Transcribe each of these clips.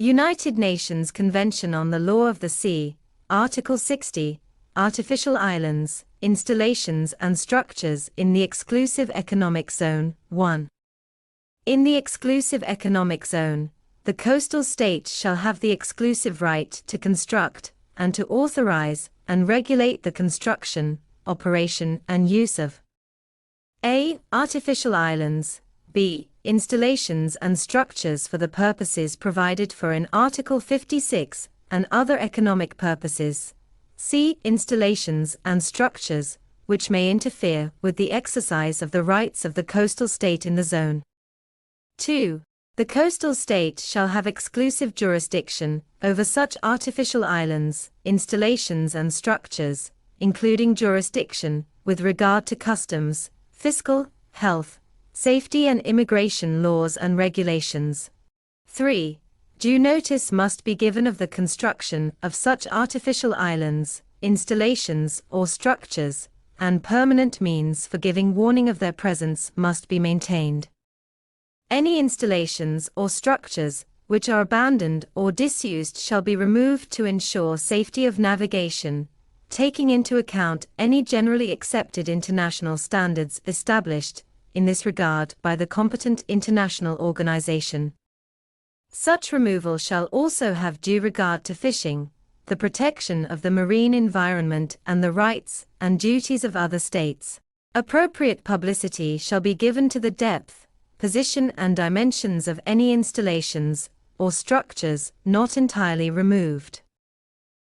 United Nations Convention on the Law of the Sea, Article 60, Artificial Islands, Installations and Structures in the Exclusive Economic Zone, 1. In the Exclusive Economic Zone, the coastal state shall have the exclusive right to construct, and to authorize, and regulate the construction, operation and use of a. Artificial islands, b. Installations and structures for the purposes provided for in Article 56, and other economic purposes, c. Installations and structures, which may interfere with the exercise of the rights of the coastal state in the zone. 2. The coastal state shall have exclusive jurisdiction over such artificial islands, installations and structures, including jurisdiction with regard to customs, fiscal, health, safety and immigration laws and regulations. 3. Due notice must be given of the construction of such artificial islands, installations or structures, and permanent means for giving warning of their presence must be maintained. Any installations or structures which are abandoned or disused shall be removed to ensure safety of navigation, taking into account any generally accepted international standards established in this regard by the competent international organization. Such removal shall also have due regard to fishing, the protection of the marine environment and the rights and duties of other states. Appropriate publicity shall be given to the depth, position and dimensions of any installations or structures not entirely removed.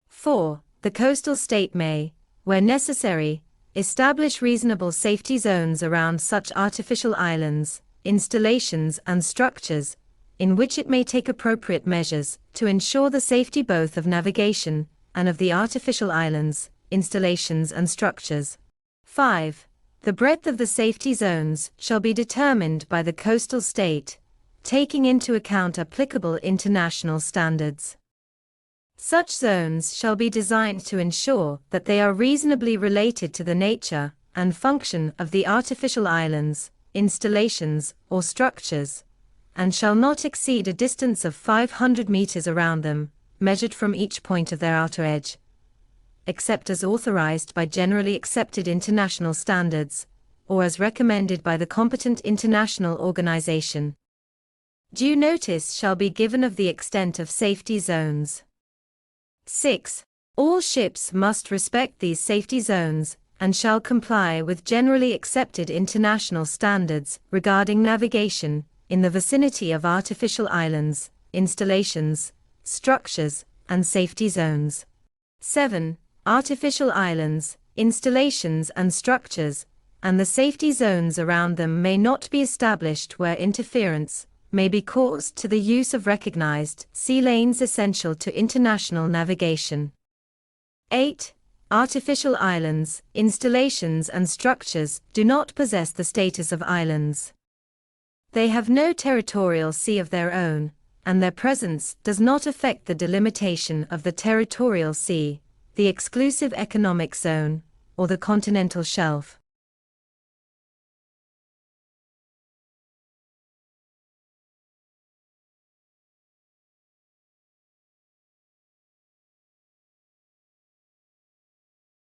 4. The coastal state may, where necessary, establish reasonable safety zones around such artificial islands, installations and structures, in which it may take appropriate measures to ensure the safety both of navigation and of the artificial islands, installations and structures. 5. The breadth of the safety zones shall be determined by the coastal state, taking into account applicable international standards. Such zones shall be designed to ensure that they are reasonably related to the nature and function of the artificial islands, installations or structures, and shall not exceed a distance of 500 meters around them, measured from each point of their outer edge, except as authorized by generally accepted international standards, or as recommended by the competent international organization. Due notice shall be given of the extent of safety zones. 6. All ships must respect these safety zones, and shall comply with generally accepted international standards regarding navigation in the vicinity of artificial islands, installations, structures, and safety zones. 7. Artificial islands, installations and structures, and the safety zones around them may not be established where interference may be caused to the use of recognized sea lanes essential to international navigation. 8. Artificial islands, installations and structures do not possess the status of islands. They have no territorial sea of their own, and their presence does not affect the delimitation of the territorial sea, the exclusive economic zone, or the continental shelf.